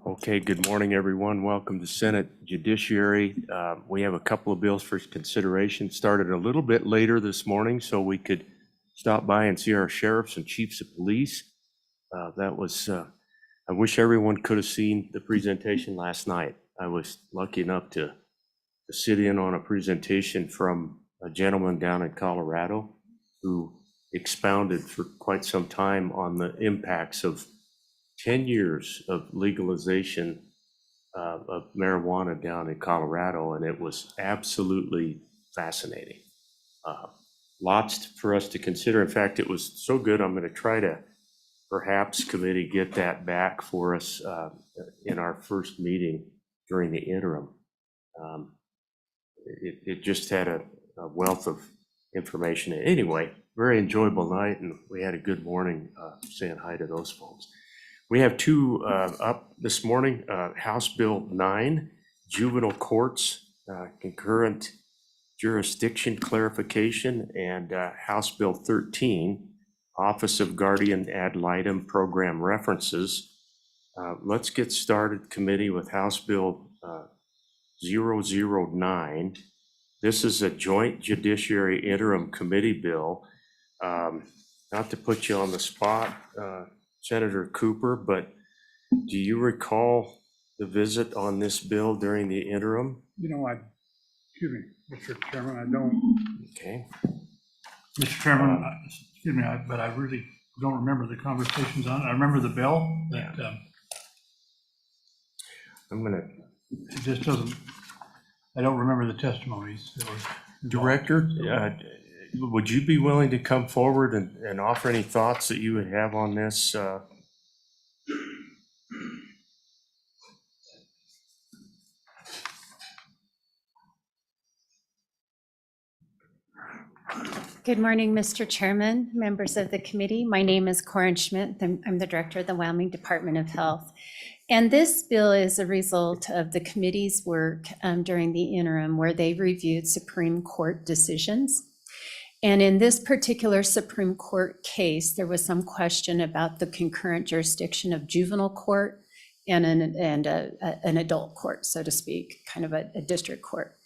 Okay, good morning, everyone. Welcome to Senate Judiciary. We have a couple of bills for consideration. Started a little bit later this morning so we could stop by and see our sheriffs and chiefs of police. I wish everyone could have seen the presentation last night. I was lucky enough to sit in on a presentation from a gentleman down in Colorado who expounded for quite some time on the impacts of 10 years of legalization of marijuana down in Colorado, and it was absolutely fascinating. Lots for us to consider. In fact, it was so good, I'm going to try to perhaps committee get that back for us in our first meeting during the interim. It just had a wealth of information. Anyway, very enjoyable night, and we had a good morning saying hi to those folks. We have two up this morning, House Bill 9, Juvenile Courts Concurrent Jurisdiction Clarification, and House Bill 13, Office of Guardian Ad Litem Program References. Let's get started, committee, with House Bill 009. This is a joint judiciary interim committee bill. Not to put you on the spot, Senator Cooper, but do you recall the visit on this bill during the interim? Excuse me, Mr. Chairman, I don't. Okay. Mr. Chairman, excuse me, but I really don't remember the conversations on it. I remember the bill that it just doesn't, I don't remember the testimonies. Director, would you be willing to come forward and offer any thoughts that you would have on this? Good morning, Mr. Chairman, members of the committee. My name is Corin Schmidt. I'm the director of the Wyoming Department of Health. And this bill is a result of the committee's work during the interim where they reviewed Supreme Court decisions. And in this particular Supreme Court case, there was some question about the concurrent jurisdiction of juvenile court and an adult court, so to speak, kind of a district court.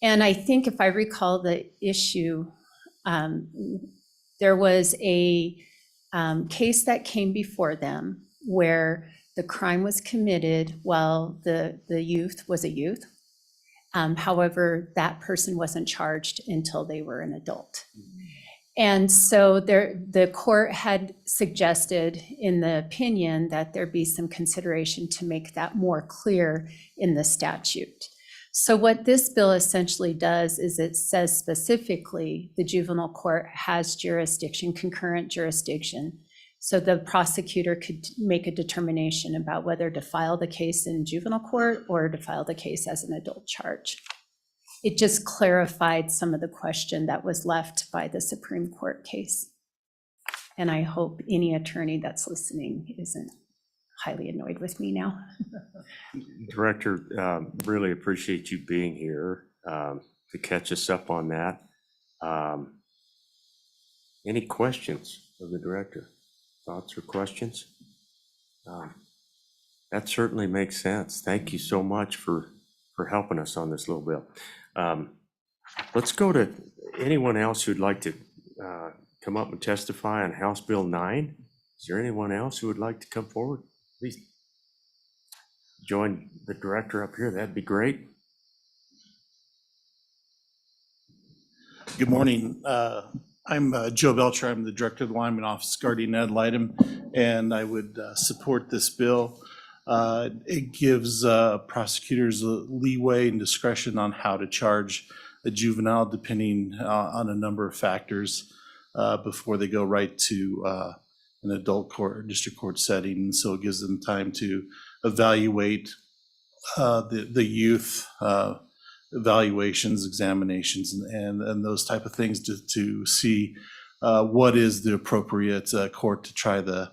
And I think if I recall the issue, there was a case that came before them where the crime was committed while the youth was a youth. However, that person wasn't charged until they were an adult. And so the court had suggested in the opinion that there be some consideration to make that more clear in the statute. So what this bill essentially does is it says specifically the juvenile court has jurisdiction, concurrent jurisdiction. So the prosecutor could make a determination about whether to file the case in juvenile court or to file the case as an adult charge. It just clarified some of the question that was left by the Supreme Court case. And I hope any attorney that's listening isn't highly annoyed with me now. Director, really appreciate you being here to catch us up on that. Any questions of the director? Thoughts or questions? That certainly makes sense. Thank you so much for helping us on this little bill. Let's go to anyone else who'd like to come up and testify on House Bill 9. Is there anyone else who would like to come forward? Please join the director up here. That'd be great. Good morning. I'm Joe Belcher. I'm the director of the Wyoming Office of Guardian Ad Litem, and I would support this bill. It gives prosecutors leeway and discretion on how to charge a juvenile, depending on a number of factors, before they go right to an adult court or district court setting. And so it gives them time to evaluate the youth, evaluations, examinations, and those type of things to see what is the appropriate court to try the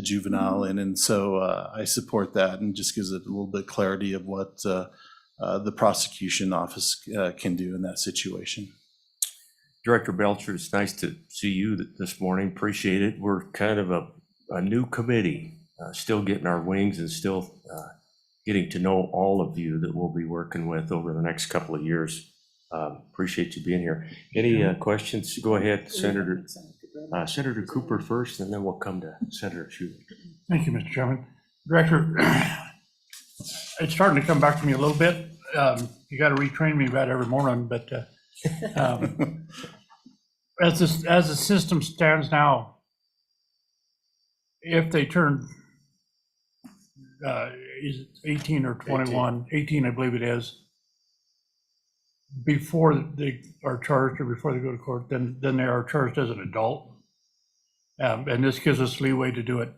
juvenile in. And so I support that, and just gives it a little bit of clarity of what the prosecution office can do in that situation. Director Belcher, it's nice to see you this morning. Appreciate it. We're kind of a new committee, still getting our wings and still getting to know all of you that we'll be working with over the next couple of years. Appreciate you being here. Any questions? Go ahead, Senator Cooper first, and then we'll come to Senator Schuler. Thank you, Mr. Chairman. Director, it's starting to come back to me a little bit. You got to retrain me about every morning, but as the system stands now, if they turn is it 18 or 21, 18, I believe it is, before they are charged or before they go to court, then they are charged as an adult. And this gives us leeway to do it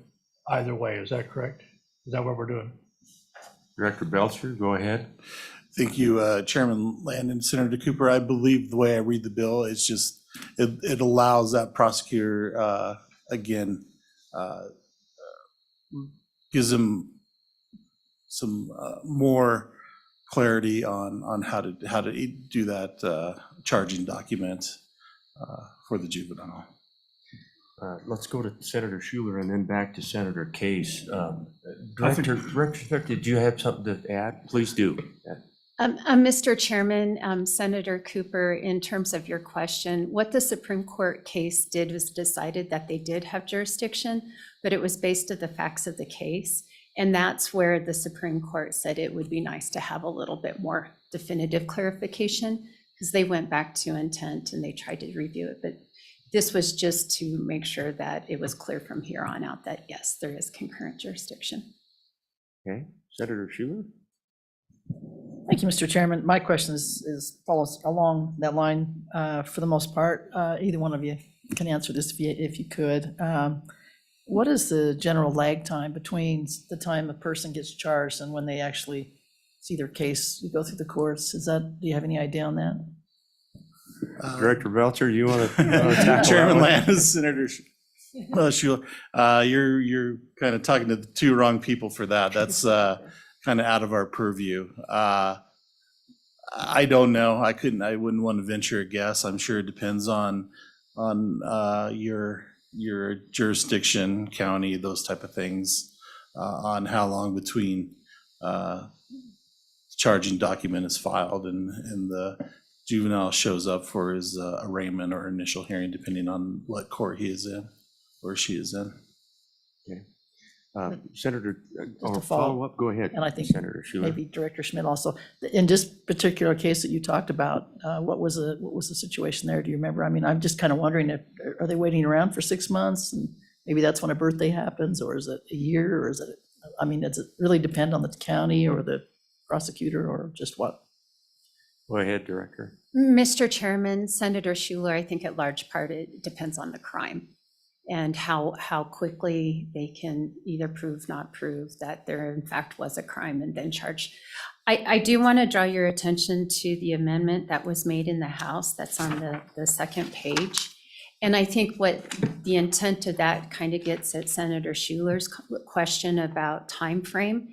either way. Is that correct? Is that what we're doing? Director Belcher, go ahead. Thank you, Chairman Landon. Senator Cooper, I believe the way I read the bill, it's just, it allows that prosecutor, again, gives them some more clarity on how to do that charging document for the juvenile. Let's go to Senator Schuler and then back to Senator Case. Director, did you have something to add? Please do. Mr. Chairman, Senator Cooper, in terms of your question, what the Supreme Court case did was decided that they did have jurisdiction, but it was based on the facts of the case. And that's where the Supreme Court said it would be nice to have a little bit more definitive clarification, because they went back to intent and they tried to review it. But this was just to make sure that it was clear from here on out that, yes, there is concurrent jurisdiction. Okay, Senator Schuler? Thank you, Mr. Chairman. My question is follows along that line for the most part. Either one of you can answer this if you could. What is the general lag time between the time a person gets charged and when they actually see their case go through the courts? Do you have any idea on that? Director Belcher, you want to tackle Chairman that one? Landon, Senator Schuler, you're kind of talking to the two wrong people for that. That's kind of out of our purview. I don't know. I wouldn't want to venture a guess. I'm sure it depends on your jurisdiction, county, those type of things, on how long between charging document is filed and the juvenile shows up for his arraignment or initial hearing, depending on what court he is in or she is in. Senator, or to follow up, go ahead. And I think Senator Schuler. maybe Director Schmidt also. In this particular case that you talked about, what was the situation there? Do you remember? I mean, I'm just kind of wondering, are they waiting around for 6 months? And maybe that's when a birthday happens, or is it a year, or is it, I mean, does it really depend on the county or the prosecutor or just what? Go ahead, Director. Mr. Chairman, Senator Schuler, I think at large part it depends on the crime and how quickly they can either prove, not prove that there in fact was a crime and then charge. I do want to draw your attention to the amendment that was made in the House that's on the second page. And I think what the intent of that kind of gets at Senator Schuler's question about time frame.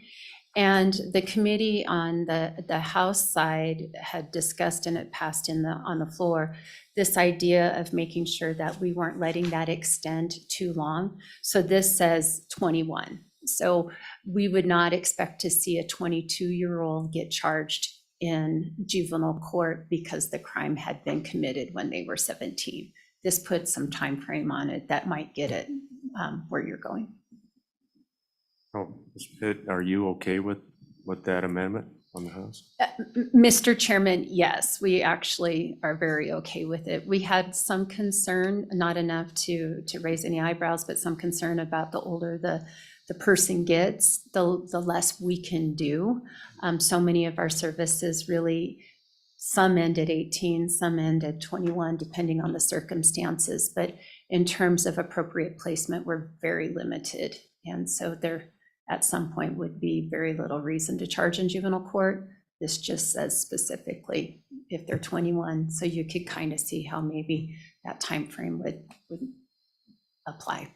And the committee on the House side had discussed, and it passed on the floor, this idea of making sure that we weren't letting that extend too long. So this says 21. So we would not expect to see a 22-year-old get charged in juvenile court because the crime had been committed when they were 17. This puts some time frame on it that might get it where you're going. Oh, Ms. Pitt, are you okay with that amendment on the House? Mr. Chairman, yes, we actually are very okay with it. We had some concern, not enough to raise any eyebrows, but some concern about the older the person gets, the less we can do. So many of our services really, some end at 18, some end at 21, depending on the circumstances. But in terms of appropriate placement, we're very limited. And so there, at some point, would be very little reason to charge in juvenile court. This just says specifically if they're 21, so you could kind of see how maybe that time frame would apply.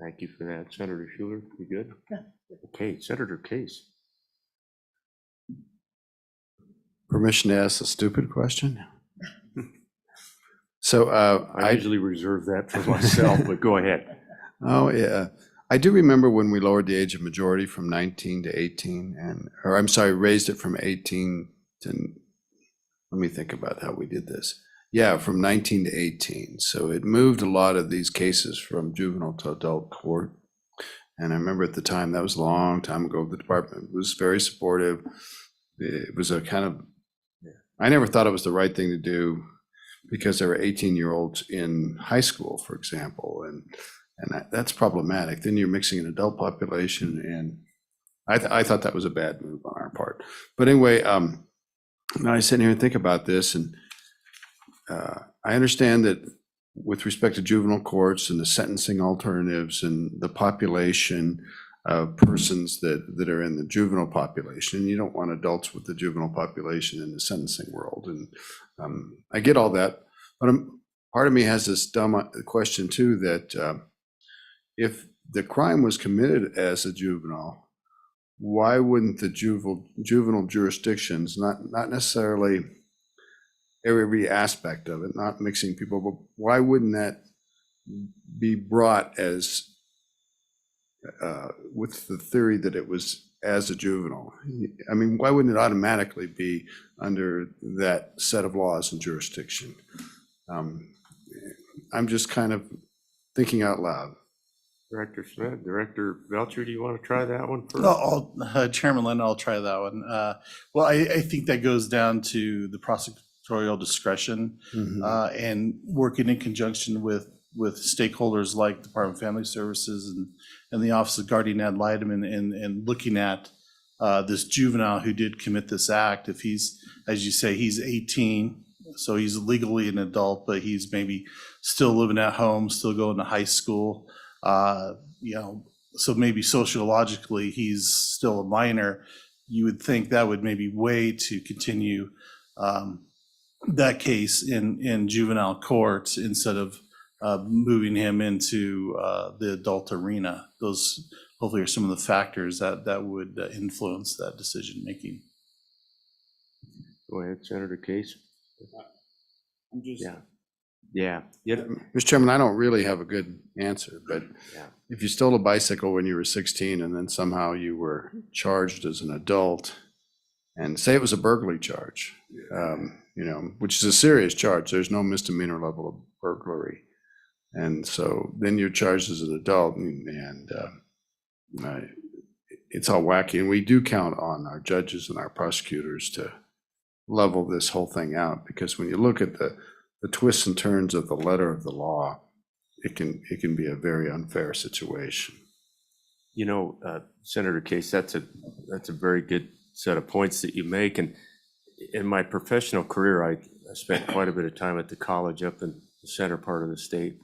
Thank you for that. Senator Schuler, you good? Yeah. Okay, Senator Case. Permission to ask a stupid question? So I usually reserve that for myself, but go ahead. oh yeah, I do remember when we lowered the age of majority from 19 to 18 or I'm sorry, raised it from 18 to, let me think about how we did this. Yeah, from 19 to 18. So it moved a lot of these cases from juvenile to adult court. And I remember at the time, that was a long time ago, the department was very supportive. It was a kind of, I never thought it was the right thing to do because there were 18-year-olds in high school, for example, and that's problematic. Then you're mixing an adult population, and I thought that was a bad move on our part. But anyway, now I sit here and think about this, and I understand that with respect to juvenile courts and the sentencing alternatives and the population of persons that are in the juvenile population, you don't want adults with the juvenile population in the sentencing world. And I get all that, but part of me has this dumb question too, that if the crime was committed as a juvenile, why wouldn't the juvenile jurisdictions, not necessarily every aspect of it, not mixing people, but why wouldn't that be brought as with the theory that it was as a juvenile? I mean, why wouldn't it automatically be under that set of laws and jurisdiction? I'm just kind of thinking out loud. Director Smith, Director Belcher, do you want to try that one first? No, Chairman Lynn, I'll try that one. Well, I think that goes down to the prosecutorial discretion and working in conjunction with stakeholders like Department of Family Services and the Office of Guardian Ad Litem and looking at this juvenile who did commit this act. If he's, as you say, he's 18, so he's legally an adult, but he's maybe still living at home, still going to high school. So maybe sociologically he's still a minor. You would think that would maybe weigh to continue that case in juvenile court instead of moving him into the adult arena. Those hopefully are some of the factors that would influence that decision making. Go ahead, Senator Case. I'm just, Yeah. Mr. Chairman, I don't really have a good answer, but Yeah. if you stole a bicycle when you were 16 and then somehow you were charged as an adult, and say it was a burglary charge, which is a serious charge, there's no misdemeanor level of burglary. And so then you're charged as an adult, and it's all wacky. And we do count on our judges and our prosecutors to level this whole thing out, because when you look at the twists and turns of the letter of the law, it can be a very unfair situation. Senator Case, that's a very good set of points that you make. And in my professional career, I spent quite a bit of time at the college up in the center part of the state,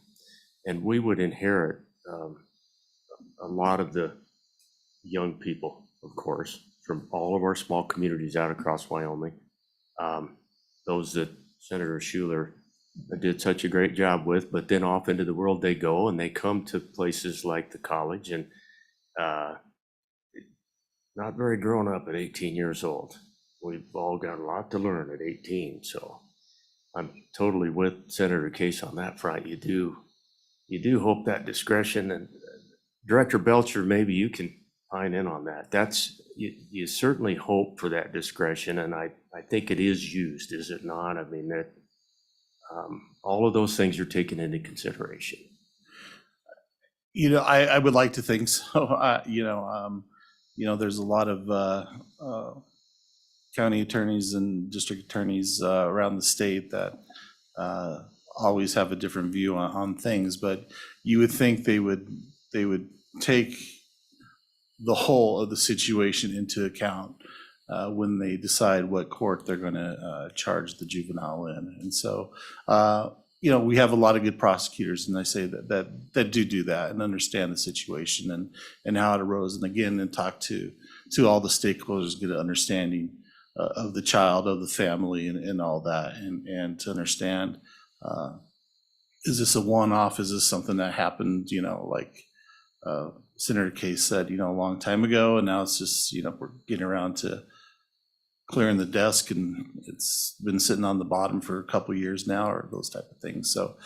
and we would inherit a lot of the young people, of course, from all of our small communities out across Wyoming. Those that Senator Schuler did such a great job with, but then off into the world they go, and they come to places like the college, and not very grown up at 18 years old. We've all got a lot to learn at 18, so I'm totally with Senator Case on that front. You do hope that discretion, and Director Belcher, maybe you can pine in on that. You certainly hope for that discretion, and I think it is used, is it not? I mean, that all of those things are taken into consideration. I would like to think so. There's a lot of county attorneys and district attorneys around the state that always have a different view on things, but you would think they would take the whole of the situation into account when they decide what court they're going to charge the juvenile in. And so, we have a lot of good prosecutors, and I say that do that and understand the situation and how it arose, and again, and talk to all the stakeholders, get an understanding of the child, of the family, and all that, and to understand, is this a one-off? Is this something that happened, like Senator Case said, a long time ago, and now it's just, we're getting around to clearing the desk, and it's been sitting on the bottom for a couple of years now, or those type of things. So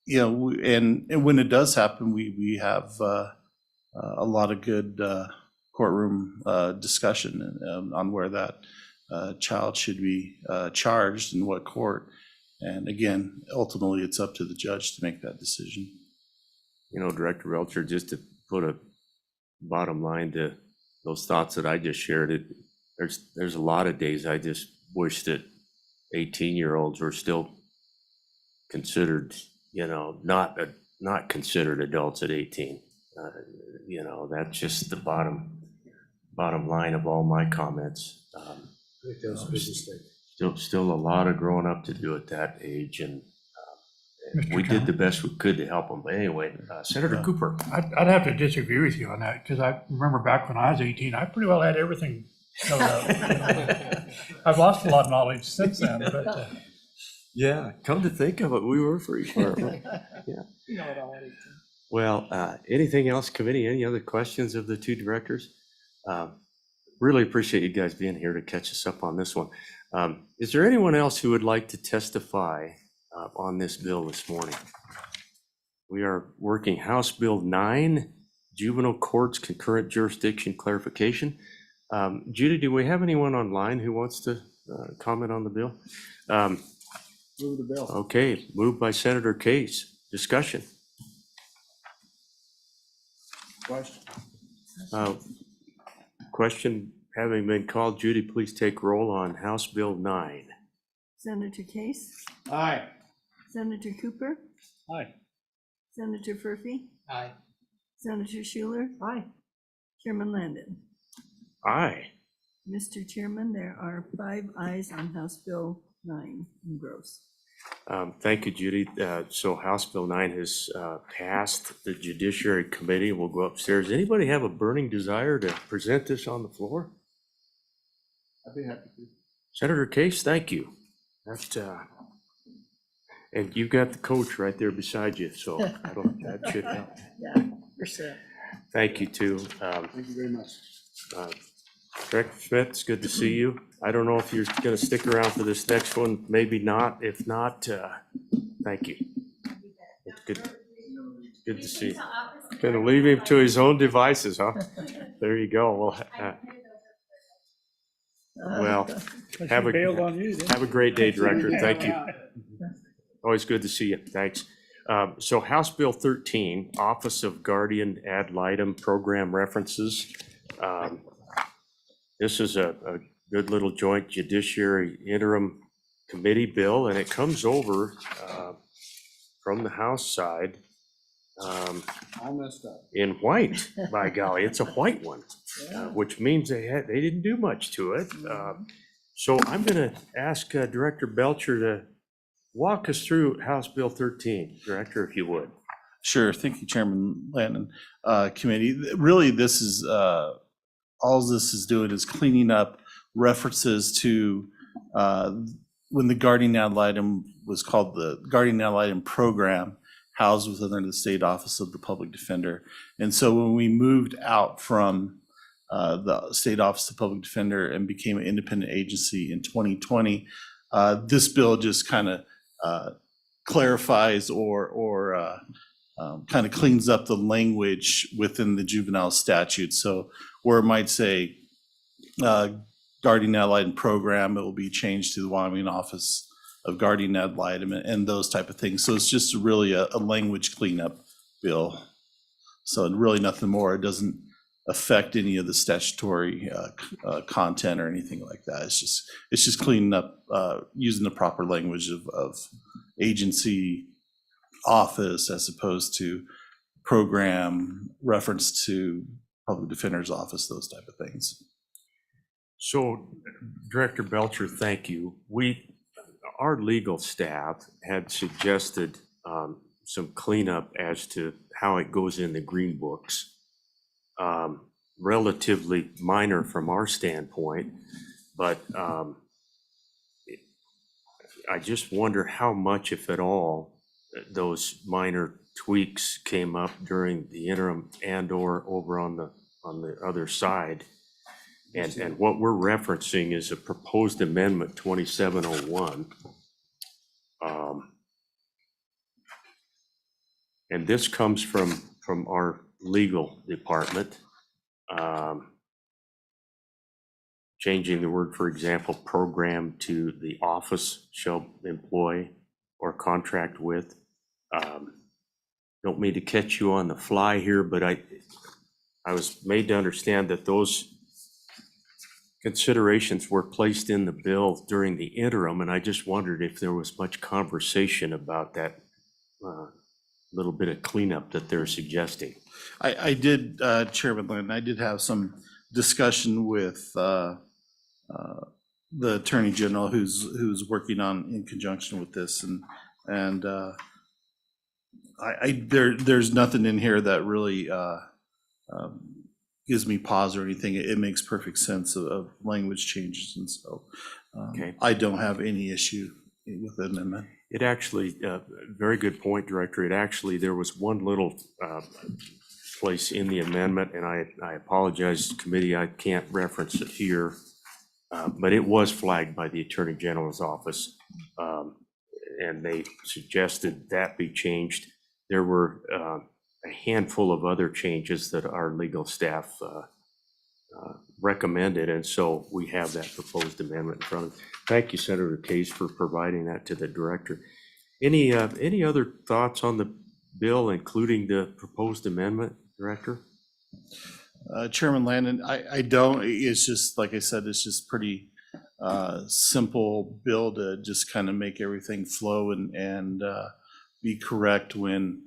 And when it does happen, we have a lot of good courtroom discussion on where that child should be charged in what court. And again, ultimately, it's up to the judge to make that decision. Director Belcher, just to put a bottom line to those thoughts that I just shared, there's a lot of days I just wish that 18-year-olds were still considered, not considered adults at 18. That's just the bottom line of all my comments. Still a lot of growing up to do at that age, and Mr. we did Chairman? the best we could to help them. But anyway, Senator Cooper. I'd have to disagree with you on that, because I remember back when I was 18, I pretty well had everything filled out. I've lost a lot of knowledge since then, but Yeah, come to think of it, we were pretty sure. Yeah. You know it all, 18. Well, anything else, committee? Any other questions of the two directors? Really appreciate you guys being here to catch us up on this one. Is there anyone else who would like to testify on this bill this morning? We are working House Bill 9, Juvenile Courts Concurrent Jurisdiction Clarification. Judy, do we have anyone online who wants to comment on the bill? Move the bill. Okay, moved by Senator Case. Discussion. Question. Question having been called, Judy, please take roll on House Bill 9. Senator Case, Aye. Senator Cooper, Aye. Senator Furphy, Aye. Senator Schuler, Aye. Chairman Landon. Aye. Mr. Chairman, there are 5 ayes on House Bill 9 in gross. Thank you, Judy. So House Bill 9 has passed the Judiciary Committee. We'll go upstairs. Anybody have a burning desire to present this on the floor? I'd be happy to. Senator Case, thank you. That's, and you've got the coach right there beside you, so that should help. Yeah, you're set. Thank you, too. Thank you very much. Director Smith, it's good to see you. I don't know if you're going to stick around for this next one, maybe not. If not, thank you. It's good to see you. Going to leave him to his own devices, huh? There you go. Well, have a great day, Director. Thank you. Always good to see you. Thanks. So House Bill 13, Office of Guardian Ad Litem Program References. This is a good little joint Judiciary interim committee bill, and it comes over from the House side All messed up. in white, by golly. It's a white one, which means they didn't do much to it. So I'm going to ask Director Belcher to walk us through House Bill 13, Director, if you would. Sure. Thank you, Chairman Landon. Committee, really, this is all this is doing is cleaning up references to when the Guardian Ad Litem was called the Guardian Ad Litem Program, housed within the State Office of the Public Defender. And so when we moved out from the State Office of the Public Defender and became an independent agency in 2020, this bill just kind of clarifies or kind of cleans up the language within the juvenile statute. So where it might say Guardian Ad Litem Program, it will be changed to the Wyoming Office of Guardian Ad Litem and those type of things. So it's just really a language cleanup bill. So really nothing more. It doesn't affect any of the statutory content or anything like that. It's just cleaning up using the proper language of agency, office, as opposed to program, reference to public defender's office, those type of things. So, Director Belcher, thank you. Our legal staff had suggested some cleanup as to how it goes in the green books. Relatively minor from our standpoint, but I just wonder how much, if at all, those minor tweaks came up during the interim and/or over on the other side. And what we're referencing is a proposed amendment 2701. And this comes from our legal department. Changing the word, for example, program to the office shall employ or contract with. Don't mean to catch you on the fly here, but I was made to understand that those considerations were placed in the bill during the interim, and I just wondered if there was much conversation about that little bit of cleanup that they're suggesting. I did, Chairman Lynn, I did have some discussion with the Attorney General who's working on in conjunction with this, and there's nothing in here that really gives me pause or anything. It makes perfect sense of language changes, and so Okay. I don't have any issue with the amendment. It actually, very good point, Director. It actually, there was one little place in the amendment, and I apologize, committee, I can't reference it here, but it was flagged by the Attorney General's office, and they suggested that be changed. There were a handful of other changes that our legal staff recommended, and so we have that proposed amendment in front of us. Thank you, Senator Case, for providing that to the director. Any other thoughts on the bill, including the proposed amendment, Director? Chairman Landon, I don't, it's just, like I said, it's just pretty simple bill to just kind of make everything flow and be correct when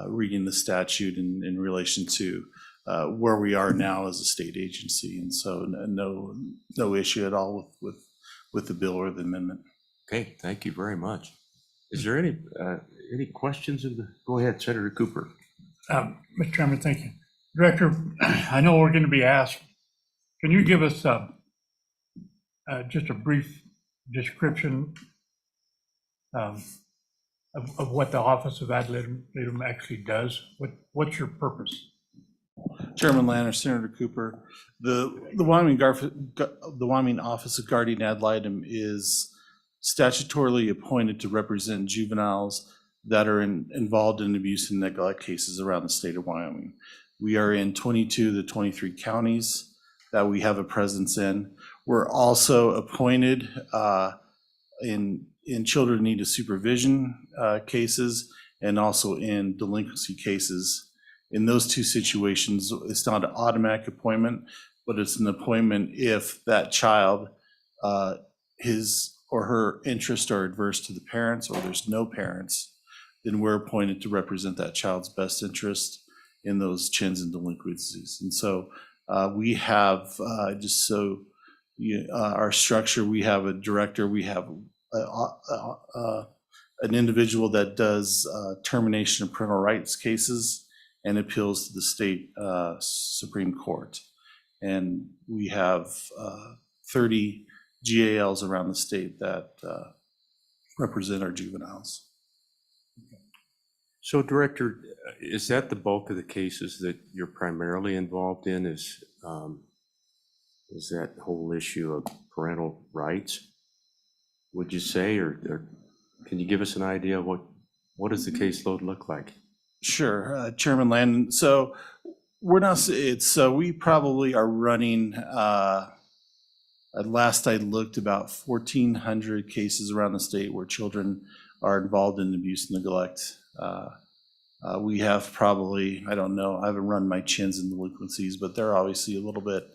reading the statute in relation to where we are now as a state agency. And so no issue at all with the bill or the amendment. Okay, thank you very much. Is there any questions in the, go ahead, Senator Cooper. Mr. Chairman, thank you. Director, I know we're going to be asked, can you give us just a brief description of what the Office of Ad litem actually does? What's your purpose? Chairman Lanner, Senator Cooper, the Wyoming Office of Guardian Ad litem is statutorily appointed to represent juveniles that are involved in abuse and neglect cases around the state of Wyoming. We are in 22 of the 23 counties that we have a presence in. We're also appointed in children in need of supervision cases and also in delinquency cases. In those two situations, it's not an automatic appointment, but it's an appointment if that child, his or her interests are adverse to the parents or there's no parents, then we're appointed to represent that child's best interest in those chins and delinquencies. And so we have, just so our structure, we have a director, we have an individual that does termination of parental rights cases and appeals to the state Supreme Court. And we have 30 GALs around the state that represent our juveniles. So, Director, is that the bulk of the cases that you're primarily involved in? Is that whole issue of parental rights, would you say, or can you give us an idea of what does the caseload look like? Sure, Chairman Landon. So we're not. So we probably are running. At last I looked, about 1,400 cases around the state where children are involved in abuse and neglect. We have probably, I don't know, I haven't run my chins and delinquencies, but they're obviously a little bit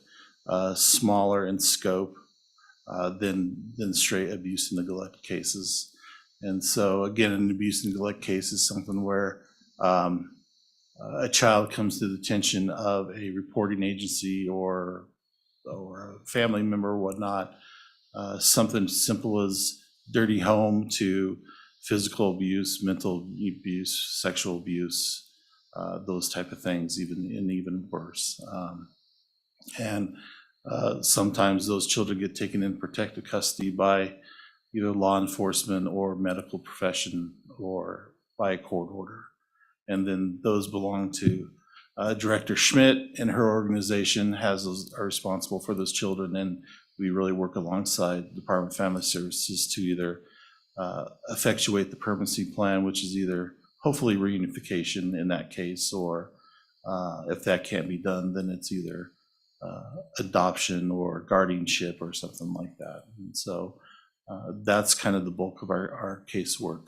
smaller in scope than straight abuse and neglect cases. And so again, an abuse and neglect case is something where a child comes to the attention of a reporting agency or a family member or whatnot, something simple as dirty home to physical abuse, mental abuse, sexual abuse, those type of things, even worse. And sometimes those children get taken in protective custody by either law enforcement or medical profession or by a court order. And then those belong to Director Schmidt, and her organization are responsible for those children. And we really work alongside the Department of Family Services to either effectuate the permanency plan, which is either hopefully reunification in that case, or if that can't be done, then it's either adoption or guardianship or something like that. And so that's kind of the bulk of our casework.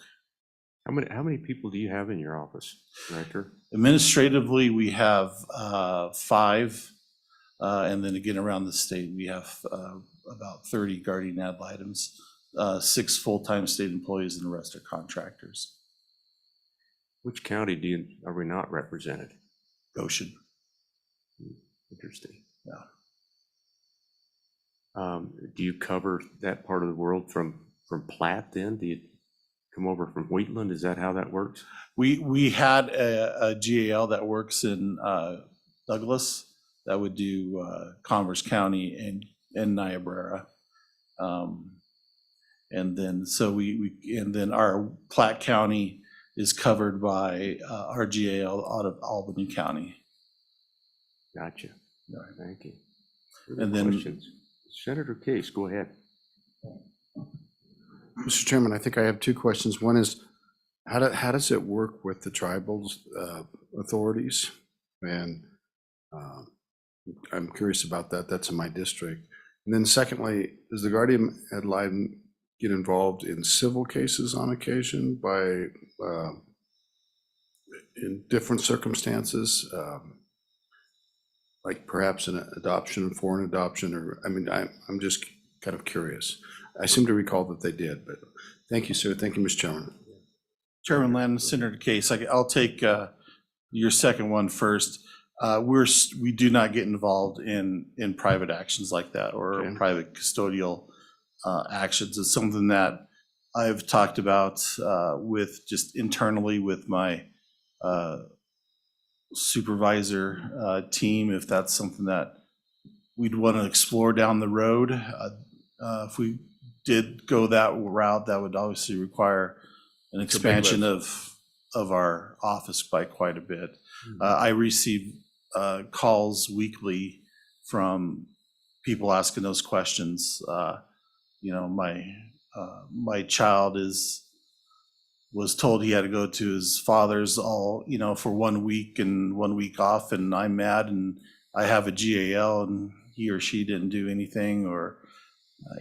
How many people do you have in your office, Director? Administratively, we have 5, and then again around the state, we have about 30 guardian ad litems, 6 full-time state employees, and the rest are contractors. Which county are we not represented? Goshen. Interesting. Yeah. Do you cover that part of the world from Platte then? Do you come over from Wheatland? Is that how that works? We had a GAL that works in Douglas that would do Converse County and Niobrara. And then and then our Platte County is covered by our GAL out of Albany County. Gotcha. Yeah. Thank you. And then- Questions? Senator Case, go ahead. Mr. Chairman, I think I have 2 questions. One is, how does it work with the tribal authorities? And I'm curious about that. That's in my district. And then secondly, does the guardian ad litem get involved in civil cases on occasion in different circumstances? Like perhaps an adoption, foreign adoption, or, I mean, I'm just kind of curious. I seem to recall that they did, but thank you, sir. Thank you, Mr. Chairman. Chairman Landon, Senator Case, I'll take your second one first. We do not get involved in private actions like that, or Okay. private custodial actions. It's something that I've talked about with just internally with my supervisor team, if that's something that we'd want to explore down the road. If we did go that route, that would obviously require an expansion of our office by quite a bit. I receive calls weekly from people asking those questions. My child was told he had to go to his father's for 1 week and 1 week off, and I'm mad, and I have a GAL and he or she didn't do anything, or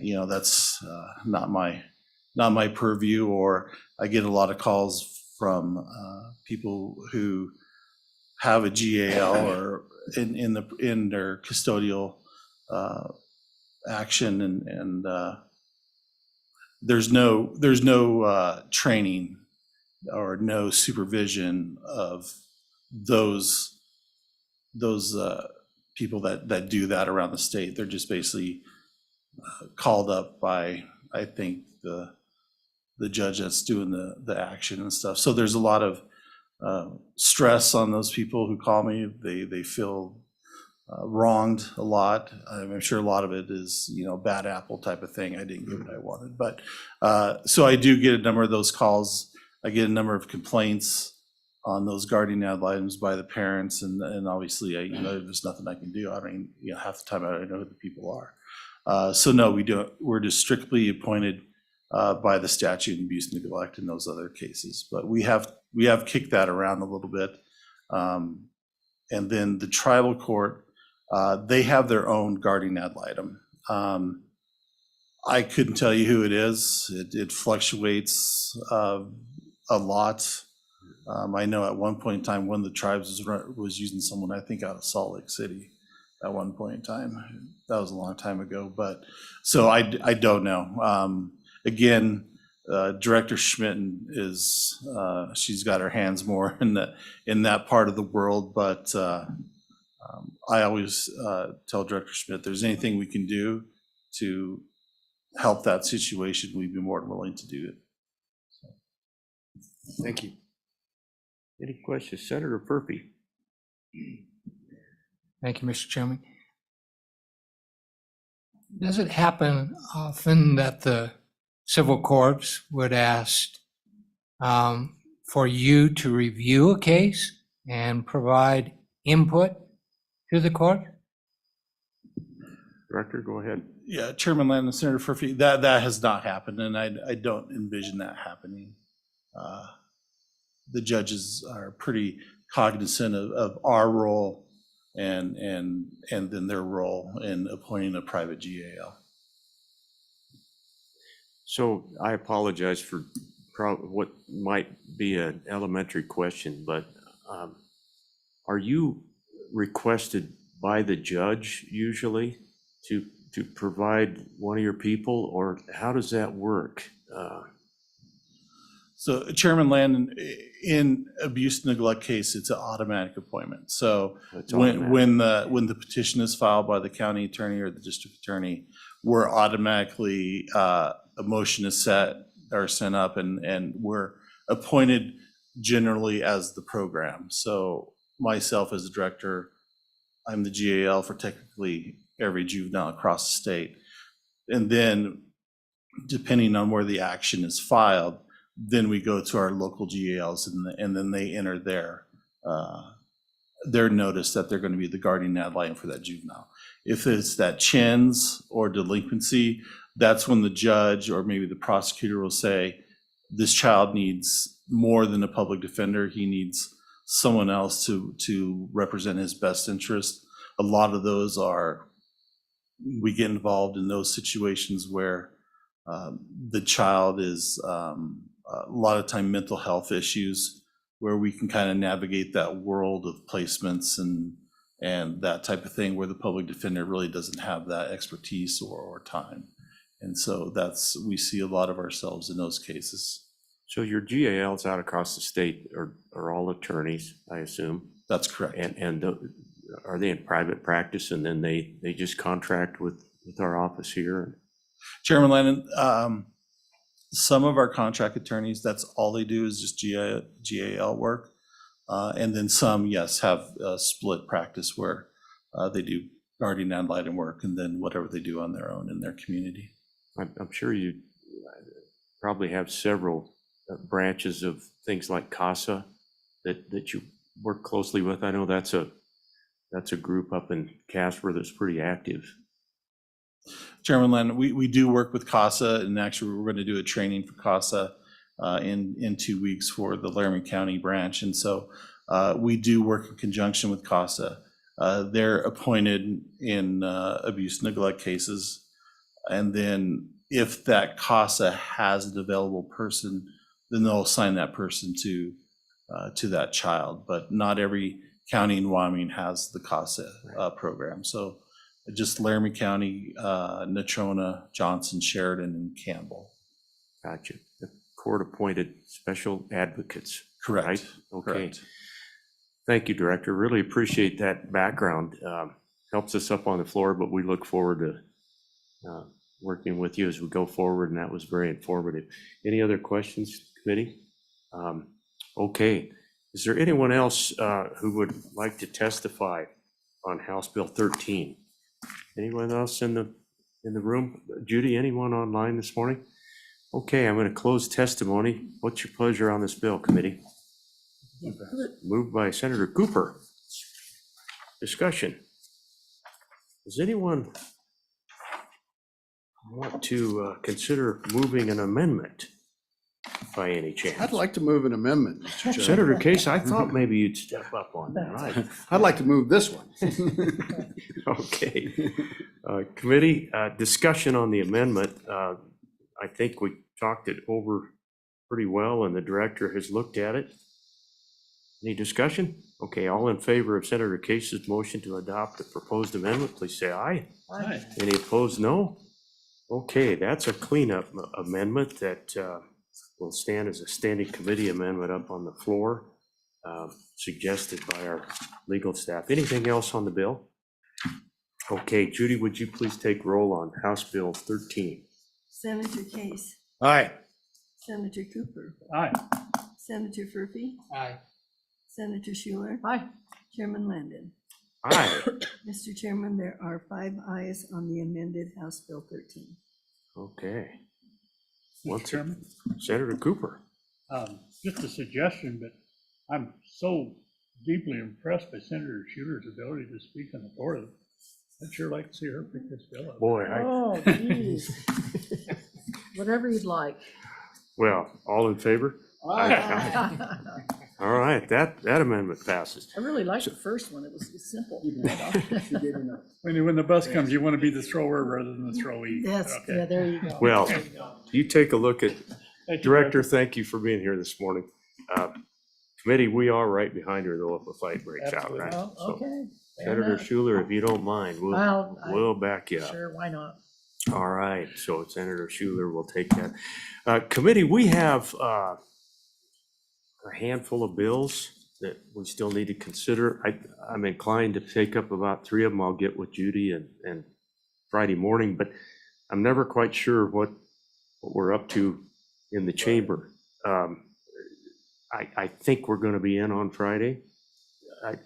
that's not my purview. Or I get a lot of calls from people who have a GAL or in their custodial action, and there's no training or no supervision of those people that do that around the state. They're just basically called up by, I think, the judge that's doing the action and stuff. So there's a lot of stress on those people who call me. They feel wronged a lot. I'm sure a lot of it is, bad apple type of thing. I didn't get what I wanted. But so I do get a number of those calls. I get a number of complaints on those guardian ad litems by the parents. And obviously, there's nothing I can do. I don't even, half the time I don't know who the people are. So no, we don't. We're just strictly appointed by the statute and abuse and neglect in those other cases. But we have kicked that around a little bit. And then the tribal court, they have their own guardian ad litem. I couldn't tell you who it is. It fluctuates a lot. I know at one point in time, one of the tribes was using someone, I think, out of Salt Lake City at one point in time. That was a long time ago. But so I don't know. Again, Director Schmitten she's got her hands more in that part of the world. But I always tell Director Schmidt, if there's anything we can do to help that situation, we'd be more than willing to do it. Thank you. Any questions? Senator Purphy. Thank you, Mr. Chairman. Does it happen often that the civil courts would ask for you to review a case and provide input to the court? Director, go ahead. Yeah, Chairman Landon, Senator Furphy, that has not happened, and I don't envision that happening. the judges are pretty cognizant of our role and then their role in appointing a private GAL. So I apologize for what might be an elementary question, but are you requested by the judge usually to provide one of your people, or how does that work? So Chairman Landon, in abuse neglect case, it's an automatic appointment. So It's when automatic. when the petition is filed by the county attorney or the district attorney, we're automatically, a motion is set or sent up, and we're appointed generally as the program. So myself as the director, I'm the GAL for technically every juvenile across the state. And then depending on where the action is filed, then we go to our local GALs and then they enter their notice that they're going to be the guardian ad litem for that juvenile. If it's that chins or delinquency, that's when the judge or maybe the prosecutor will say, this child needs more than a public defender. He needs someone else to represent his best interest. A lot of those we get involved in those situations where the child is a lot of time mental health issues, where we can kind of navigate that world of placements and that type of thing, where the public defender really doesn't have that expertise or time. And so we see a lot of ourselves in those cases. So your GALs out across the state are all attorneys, I assume? That's correct. And are they in private practice, and then they just contract with our office here? Chairman Landon, some of our contract attorneys, that's all they do is just GAL work. And then some, yes, have a split practice where they do guardian ad litem work and then whatever they do on their own in their community. I'm sure you probably have several branches of things like CASA that you work closely with. I know that's a group up in Casper that's pretty active. Chairman Landon, we do work with CASA, and actually we're going to do a training for CASA in 2 weeks for the Laramie County branch. And so we do work in conjunction with CASA. They're appointed in abuse neglect cases. And then if that CASA has an available person, then they'll assign that person to that child. But not every county in Wyoming has the CASA program. So just Laramie County, Natrona, Johnson, Sheridan, and Campbell. Gotcha. The court-appointed special advocates. Correct. Right? Okay. Correct. Thank you, Director. Really appreciate that background. Helps us up on the floor, but we look forward to working with you as we go forward, and that was very informative. Any other questions, committee? Okay. Is there anyone else who would like to testify on House Bill 13? Anyone else in the room? Judy, anyone online this morning? Okay, I'm going to close testimony. What's your pleasure on this bill, committee? Moved by Senator Cooper. Discussion. Does anyone want to consider moving an amendment by any chance? I'd like to move an amendment, Mr. Chairman. Senator Case, I thought maybe you'd step up on that. Right. I'd like to move this one. Okay. Committee, discussion on the amendment. I think we talked it over pretty well, and the director has looked at it. Any discussion? Okay, all in favor of Senator Case's motion to adopt the proposed amendment, please say aye. Aye. Any opposed, no? Okay, that's a cleanup amendment that will stand as a standing committee amendment up on the floor, suggested by our legal staff. Anything else on the bill? Okay, Judy, would you please take roll on House Bill 13? Senator Case, Aye. Senator Cooper, Aye. Senator Furphy, Aye. Senator Schuler, Aye. Chairman Landon. Aye. Mr. Chairman, there are 5 ayes on the amended House Bill 13. Okay. Mr. Chairman, Senator Cooper. just a suggestion, but I'm so deeply impressed by Senator Schuler's ability to speak on authority. I'd sure like to see her pick this bill up. Boy, Oh, geez. Whatever you'd like. well, all in favor? Aye. All right, that amendment passes. I really liked the first one. It was simple. She gave me enough. When the bus comes, you want to be the thrower rather than the throwee. That's, Okay. yeah, there you go. Well, There you go. you take a look at, Thank you, Director, thank you for being here this morning. Committee, we are right behind her though if a fight breaks out, right? Well, So, okay. fair Senator enough. Schuler, if you don't mind, Well, we'll back you up. Sure, why not? All right, so Senator Schuler will take that. Committee, we have a handful of bills that we still need to consider. I'm inclined to take up about 3 of them. I'll get with Judy and Friday morning, but I'm never quite sure what we're up to in the chamber. I think we're going to be in on Friday.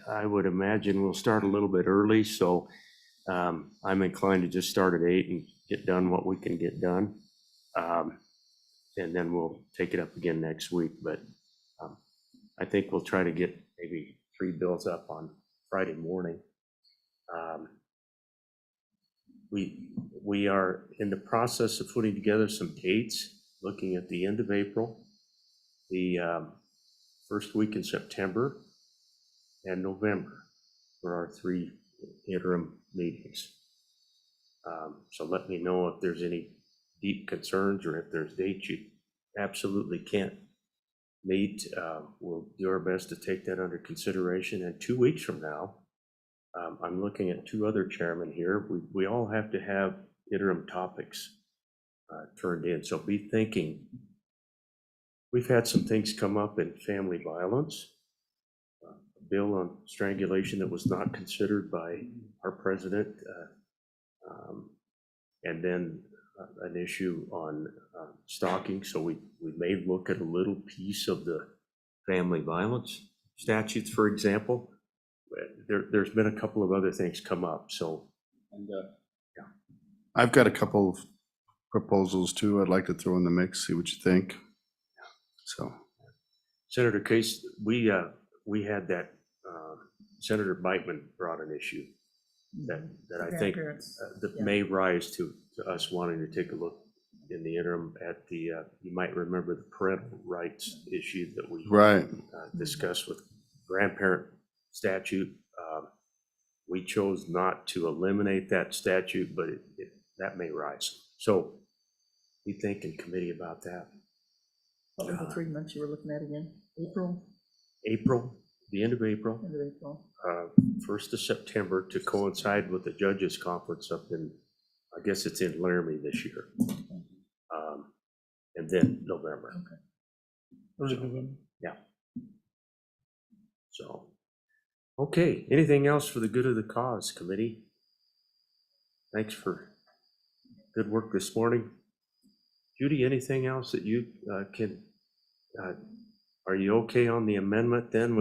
I would imagine we'll start a little bit early, so I'm inclined to just start at 8 and get done what we can get done. And then we'll take it up again next week, but I think we'll try to get maybe 3 bills up on Friday morning. We are in the process of putting together some dates, looking at the end of April, the first week in September, and November for our 3 interim meetings. So let me know if there's any deep concerns or if there's dates you absolutely can't meet. We'll do our best to take that under consideration. And 2 weeks from now, I'm looking at 2 other chairmen here. We all have to have interim topics turned in. So be thinking. We've had some things come up in family violence. A bill on strangulation that was not considered by our president. And then an issue on stalking. So we may look at a little piece of the family violence statutes, for example. There's been a couple of other things come up, so. And I've got a couple of proposals too I'd like to throw in the mix, see what you think. So, Senator Case, we had that, Senator Beitman brought an issue that I think Grandparents. that Yeah. may rise to us wanting to take a look in the interim at the, you might remember the parental rights issue that we right, discussed with grandparent statute. We chose not to eliminate that statute, but that may rise. So we think in committee about that. What were the 3 months you were looking at again? April, April, the end of April, end of April? 1st of September to coincide with the judges conference up in, I guess it's in Laramie this year. And then November. Yeah. So, okay, anything else for the good of the cause, committee? Thanks for good work this morning. Judy, anything else that you can, are you okay on the amendment then?